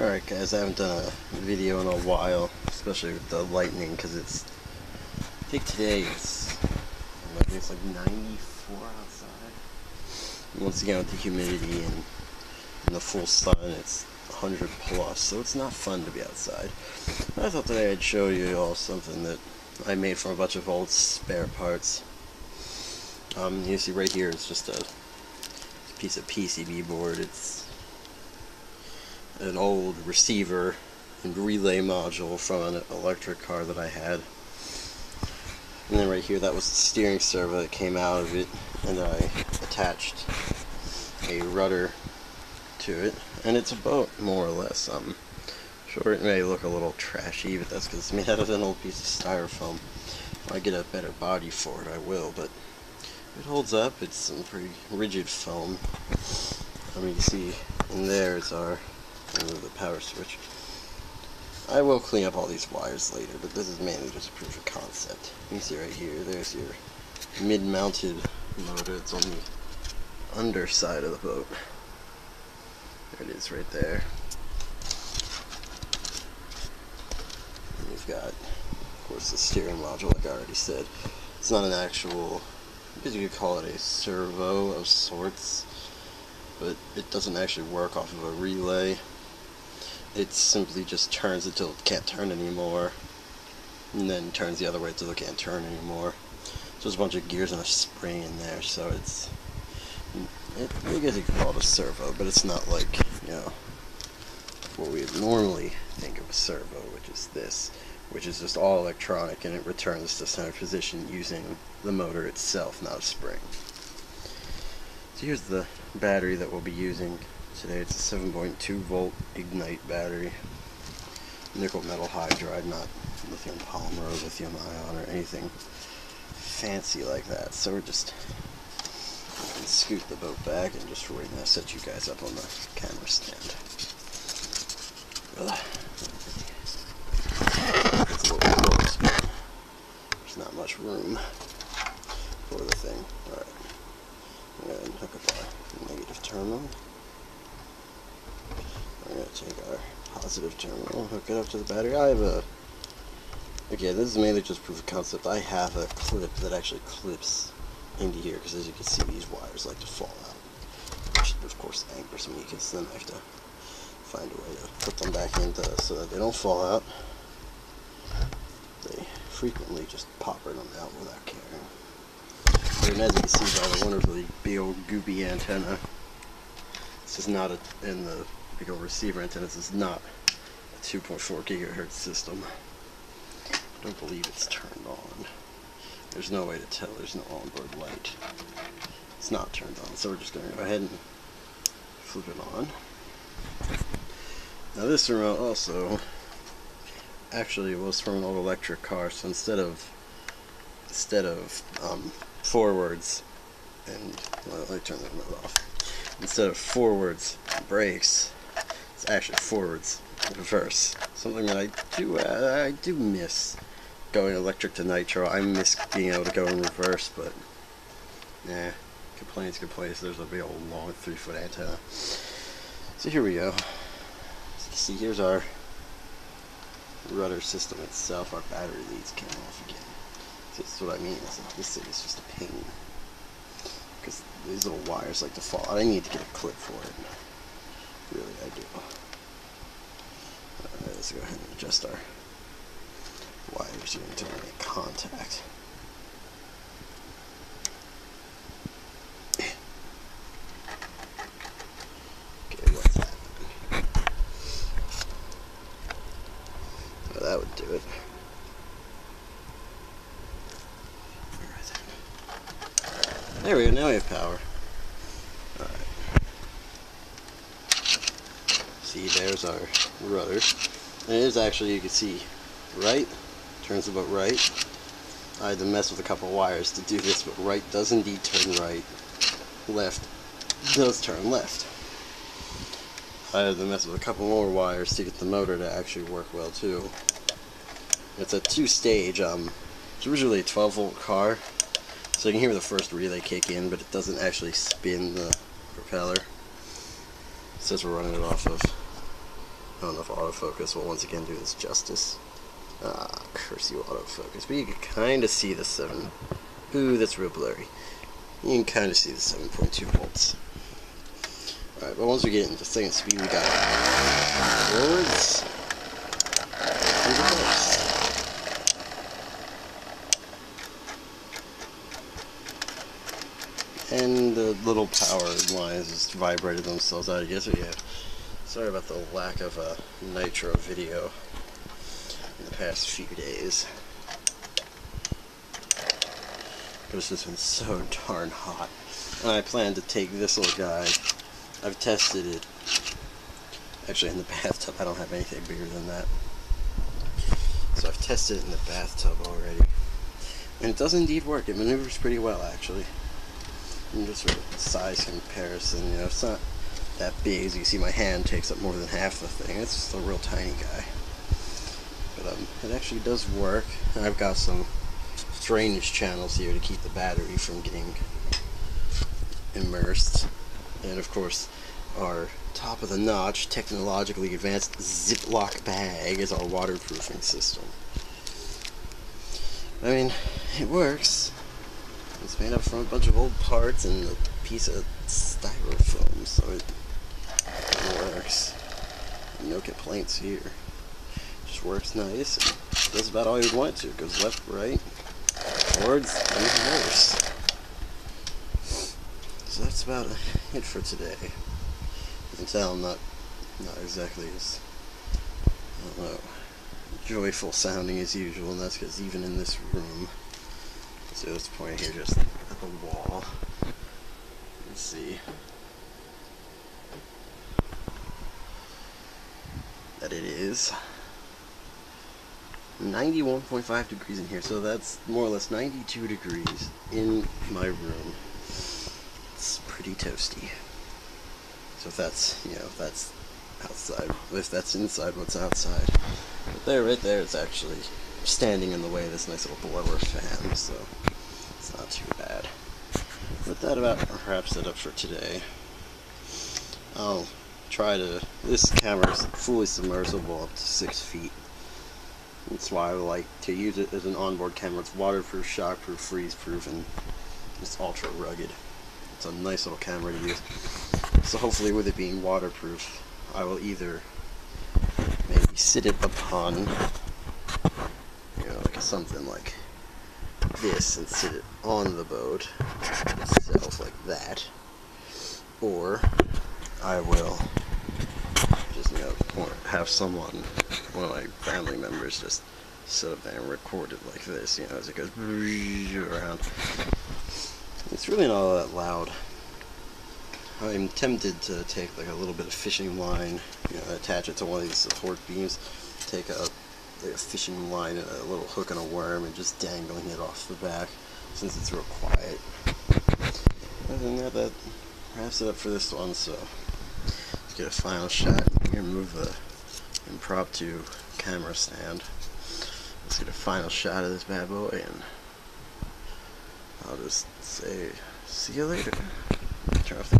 Alright guys, I haven't done a video in a while, especially with the lightning, because I think today it's like 94 outside. And once again with the humidity and the full sun, it's 100 plus, so it's not fun to be outside. But I thought today I'd show you all something that I made from a bunch of old spare parts. You see right here, it's just a piece of PCB board. It's an old receiver and relay module from an electric car that I had. And then right here, that was the steering servo that came out of it, and I attached a rudder to it, and it's a boat, more or less. Sure, it may look a little trashy, but that's because it's made out of an old piece of styrofoam. If I get a better body for it, I will, but it holds up. It's some pretty rigid foam. You can see in there is the power switch. I will clean up all these wires later, but this is mainly just a proof of concept. You can see right here, there's your mid-mounted motor. It's on the underside of the boat. There it is right there. And you've got, of course, the steering module, like I already said. It's not an actual, I guess you could call it a servo of sorts, but it doesn't actually work off of a relay. It simply just turns until it can't turn anymore, and then turns the other way until it can't turn anymore. So there's a bunch of gears and a spring in there, so I guess you could call it a servo, but it's not like, what we would normally think of a servo, which is this, which is just all electronic, and it returns to center position using the motor itself, not a spring. So here's the battery that we'll be using today. It's a 7.2 volt Ignite battery, nickel metal hydride, not lithium polymer or lithium ion or anything fancy like that. So we're just going to scoot the boat back and just right now set you guys up on the camera stand. It's a little close, but there's not much room for the thing. Alright, I'm going to hook up our negative terminal. We're going to take our positive terminal, hook it up to the battery. I have okay, this is mainly just proof of concept. I have a clip that actually clips into here, because as you can see, these wires like to fall out, which of course angers me, because then I have to find a way to put them back into so that they don't fall out. They frequently just pop them out without caring. And as you can see by the wonderfully big old goopy antenna, this is not in the big old receiver antenna, this is not a 2.4 gigahertz system. I don't believe it's turned on. There's no way to tell, there's no onboard light. It's not turned on, so we're just going to go ahead and flip it on. Now this remote also actually was from an old electric car, so instead of forwards and, well, let me turn the remote off. Instead of forwards brakes, it's actually forwards reverse. Something that I do miss going electric to nitro. I miss being able to go in reverse, but nah, complaints. There's a big old long 3-foot antenna. So here we go. As you can see, here's our rudder system itself. Our battery leads came off again. So this is what I mean. This thing is just a pain, because these little wires like to fall out. I need to get a clip for it. Really, I do. Alright, let's go ahead and adjust our wires here until we make contact. Okay, what's happening? Well, that would do it. Alright. There we go, now we have power. Alright. See, there's our rudder. And it is actually, you can see, right, turns about right. I had to mess with a couple wires to do this, but right does indeed turn right. Left does turn left. I had to mess with a couple more wires to get the motor to actually work well too. It's a 2-stage, it's originally a 12 volt car, so you can hear the first relay kick in, but it doesn't actually spin the propeller. It says we're running it off of I don't know if autofocus will once again do this justice. Curse you, autofocus. But you can kind of see the 7. Ooh, that's real blurry. You can kind of see the 7.2 volts. Alright, but once we get into second speed, we got forwards and reverse. And the little power lines just vibrated themselves out, I guess. So yeah, sorry about the lack of nitro video in the past few days. It's just been so darn hot. And I plan to take this little guy. I've tested it. Actually, in the bathtub. I don't have anything bigger than that. So I've tested it in the bathtub already. And it does indeed work. It maneuvers pretty well, actually. And just sort of size comparison, you know, it's not that big. As you can see, my hand takes up more than half the thing. It's just a real tiny guy. But it actually does work. And I've got some drainage channels here to keep the battery from getting immersed. And of course, our top of the notch, technologically advanced Ziploc bag is our waterproofing system. I mean, it works. It's made up from a bunch of old parts and a piece of styrofoam, so it works. No complaints here. It just works nice. It does about all you'd want it to. It goes left, right, forwards, and reverse. So that's about it for today. You can tell I'm not exactly as, I don't know, joyful sounding as usual, and that's because even in this room, so let's point here just at the wall. Let's see that it is 91.5 degrees in here, so that's more or less 92 degrees in my room. It's pretty toasty. So if that's, you know, if that's outside, if that's inside, what's outside? But there, right there, it's actually standing in the way of this nice little blower fan, so it's not too bad. But that about wraps it up for today. I'll try to, this camera is fully submersible up to 6 feet. That's why I like to use it as an onboard camera. It's waterproof, shockproof, freeze-proof, and it's ultra rugged. It's a nice little camera to use. So hopefully with it being waterproof, I will either maybe sit it upon, you know, like something like this and sit it on the boat itself like that, or I will just, you know, have someone, one of my family members, just sit up there and record it like this, you know, as it goes around. It's really not all that loud. I'm tempted to take like a little bit of fishing line, you know, attach it to one of these support beams, take a fishing line and a little hook and a worm and just dangling it off the back, since it's real quiet. Other than that, that wraps it up for this one, so let's get a final shot. Here, move the impromptu camera stand. Let's get a final shot of this bad boy, and I'll just say, see you later. Turn off the